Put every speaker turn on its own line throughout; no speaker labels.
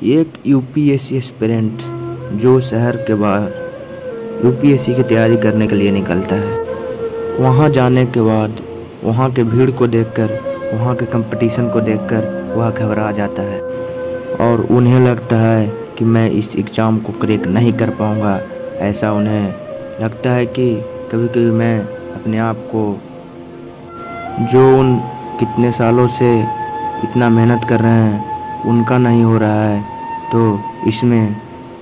एक UPSC aspirant जो शहर के बाहर यूपीएससी की तैयारी करने के लिए निकलता है, वहाँ जाने के बाद वहाँ के भीड़ को देखकर, वहाँ के कंपटीशन को देखकर वह घबरा जाता है और उन्हें लगता है कि मैं इस एग्ज़ाम को क्रैक नहीं कर पाऊँगा। ऐसा उन्हें लगता है कि कभी कभी मैं अपने आप को, जो उन कितने सालों से इतना मेहनत कर रहे हैं उनका नहीं हो रहा है, तो इसमें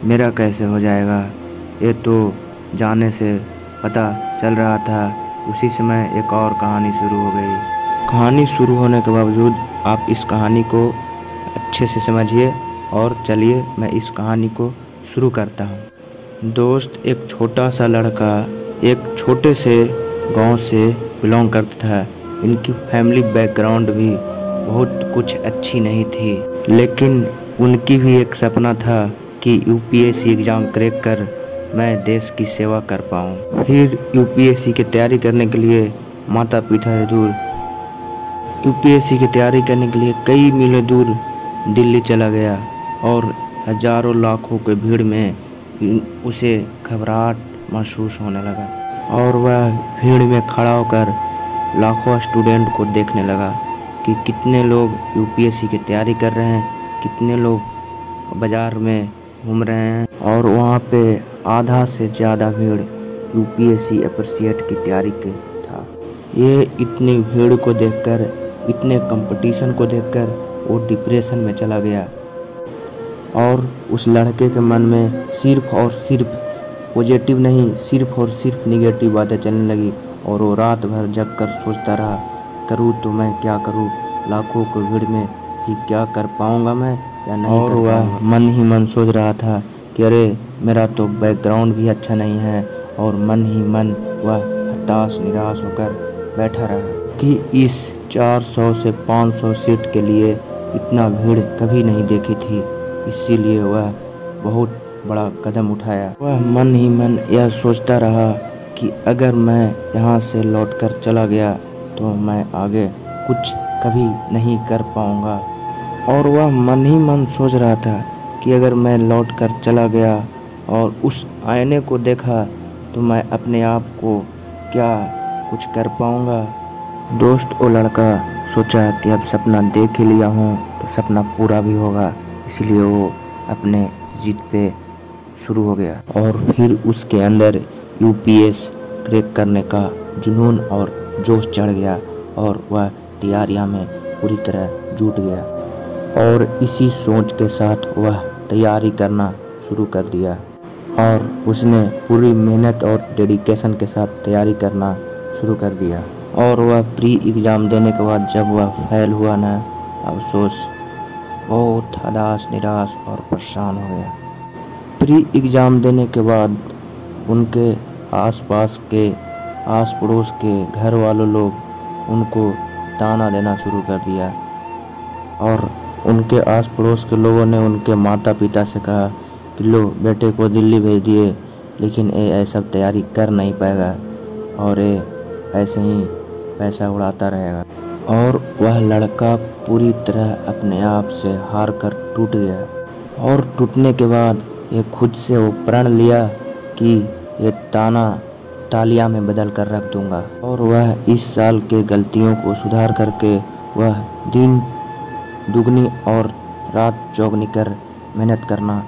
मेरा कैसे हो जाएगा। ये तो जाने से पता चल रहा था। उसी समय एक और कहानी शुरू हो गई। कहानी शुरू होने के बावजूद आप इस कहानी को अच्छे से समझिए और चलिए मैं इस कहानी को शुरू करता हूँ। दोस्त, एक छोटा सा लड़का एक छोटे से गांव से बिलोंग करता था। इनकी फैमिली बैकग्राउंड भी बहुत कुछ अच्छी नहीं थी, लेकिन उनकी भी एक सपना था कि यूपीएससी एग्ज़ाम क्रैक कर मैं देश की सेवा कर पाऊँ। फिर यूपीएससी की तैयारी करने के लिए माता पिता से दूर, यूपीएससी की तैयारी करने के लिए कई मीलों दूर दिल्ली चला गया और हजारों लाखों के भीड़ में उसे घबराहट महसूस होने लगा और वह भीड़ में खड़ा होकर लाखों स्टूडेंट को देखने लगा कि कितने लोग यूपीएससी की तैयारी कर रहे हैं, कितने लोग बाज़ार में घूम रहे हैं और वहाँ पे आधा से ज़्यादा भीड़ यूपीएससी एप्रिशिएट की तैयारी के था। ये इतनी भीड़ को देखकर, इतने कंपटीशन को देखकर वो डिप्रेशन में चला गया और उस लड़के के मन में सिर्फ और सिर्फ पॉजिटिव नहीं, सिर्फ और सिर्फ निगेटिव बातें चलने लगी और वो रात भर जग कर सोचता रहा, करूँ तो मैं क्या करूँ, लाखों की भीड़ में ही क्या कर पाऊँगा मैं या नहीं। और वह मन ही मन सोच रहा था कि अरे मेरा तो बैकग्राउंड भी अच्छा नहीं है, और मन ही मन वह हताश निराश होकर बैठा रहा कि इस 400 से 500 सीट के लिए इतना भीड़ कभी नहीं देखी थी। इसीलिए वह बहुत बड़ा कदम उठाया। वह मन ही मन यह सोचता रहा कि अगर मैं यहाँ से लौटकर चला गया तो मैं आगे कुछ कभी नहीं कर पाऊँगा। और वह मन ही मन सोच रहा था कि अगर मैं लौटकर चला गया और उस आईने को देखा तो मैं अपने आप को क्या कुछ कर पाऊँगा। दोस्त, वो लड़का सोचा कि अब सपना देख ही लिया हूँ तो सपना पूरा भी होगा, इसलिए वो अपने जिद पे शुरू हो गया और फिर उसके अंदर यूपीएस क्रैक करने का जुनून और जोश चढ़ गया और वह तैयारियां में पूरी तरह जुट गया और इसी सोच के साथ वह तैयारी करना शुरू कर दिया और उसने पूरी मेहनत और डेडिकेशन के साथ तैयारी करना शुरू कर दिया। और वह प्री एग्ज़ाम देने के बाद जब वह फेल हुआ ना, अफसोस, बहुत हताश निराश और परेशान हो गया। प्री एग्ज़ाम देने के बाद उनके आसपास के, आस पड़ोस के घर वालों लोग उनको ताना देना शुरू कर दिया और उनके आस पड़ोस के लोगों ने उनके माता पिता से कहा कि लो बेटे को दिल्ली भेज दिए, लेकिन ये ऐसा तैयारी कर नहीं पाएगा और ये ऐसे ही पैसा उड़ाता रहेगा। और वह लड़का पूरी तरह अपने आप से हार कर टूट गया और टूटने के बाद ये खुद से वो प्रण लिया कि ये ताना तालियां में बदल कर रख दूंगा। और वह इस साल के गलतियों को सुधार करके वह दिन दुगनी और रात चौगनी कर मेहनत करना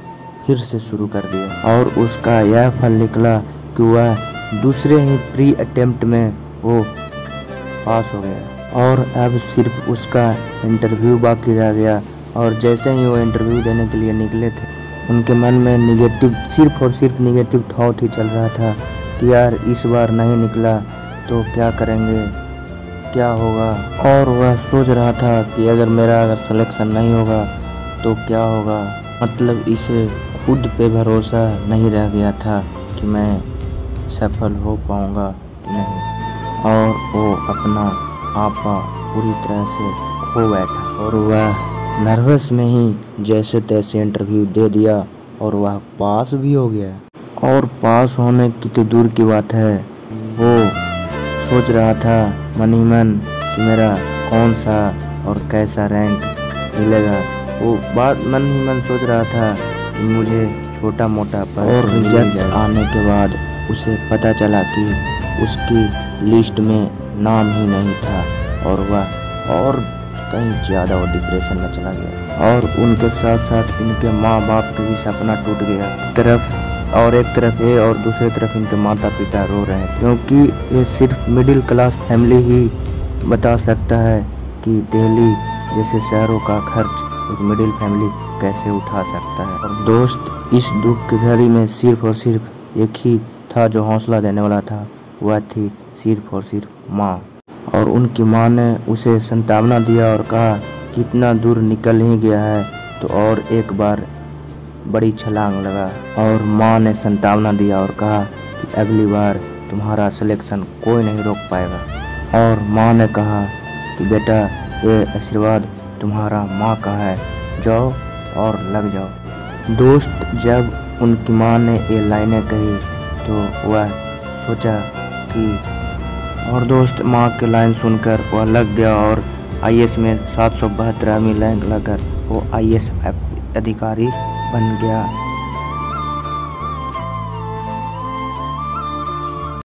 फिर से शुरू कर दिया और उसका यह फल निकला कि वह दूसरे ही प्री अटेम्प्ट में वो पास हो गया और अब सिर्फ उसका इंटरव्यू बाकी रह गया। और जैसे ही वो इंटरव्यू देने के लिए निकले थे, उनके मन में निगेटिव, सिर्फ और सिर्फ निगेटिव थॉट ही चल रहा था कि यार इस बार नहीं निकला तो क्या करेंगे, क्या होगा। और वह सोच रहा था कि अगर मेरा सिलेक्शन नहीं होगा तो क्या होगा। मतलब इसे खुद पे भरोसा नहीं रह गया था कि मैं सफल हो पाऊँगा कि नहीं, और वो अपना आपा पूरी तरह से खो बैठा और वह नर्वस में ही जैसे तैसे इंटरव्यू दे दिया और वह पास भी हो गया। और पास होने की तो दूर की बात है, वो सोच रहा था मन ही मन कि मेरा कौन सा और कैसा रैंक मिलेगा, वो बात मन ही मन सोच रहा था कि मुझे छोटा मोटा और रिजल्ट आने के बाद उसे पता चला कि उसकी लिस्ट में नाम ही नहीं था और वह और कहीं ज़्यादा वो डिप्रेशन में चला गया। और उनके साथ साथ इनके माँ बाप के भी सपना टूट गया। एक तरफ ये और दूसरी तरफ इनके माता पिता रो रहे हैं, क्योंकि ये सिर्फ मिडिल क्लास फैमिली ही बता सकता है कि दिल्ली जैसे शहरों का खर्च एक मिडिल फैमिली कैसे उठा सकता है। और दोस्त, इस दुख की घड़ी में सिर्फ और सिर्फ एक ही था जो हौसला देने वाला था, वह थी सिर्फ और सिर्फ माँ। और उनकी माँ ने उसे सांत्वना दिया और कहा कि इतना दूर निकल ही गया है तो और एक बार बड़ी छलांग लगा। और माँ ने सांत्वना दिया और कहा कि अगली बार तुम्हारा सिलेक्शन कोई नहीं रोक पाएगा। और माँ ने कहा कि बेटा, ये आशीर्वाद तुम्हारा माँ का है, जाओ और लग जाओ। दोस्त, जब उनकी माँ ने ये लाइनें कही तो वह सोचा कि और दोस्त, माँ की लाइन सुनकर वह लग गया और आईएएस में 772वीं रैंक लगाकर वो आईएएस अधिकारी बन गया।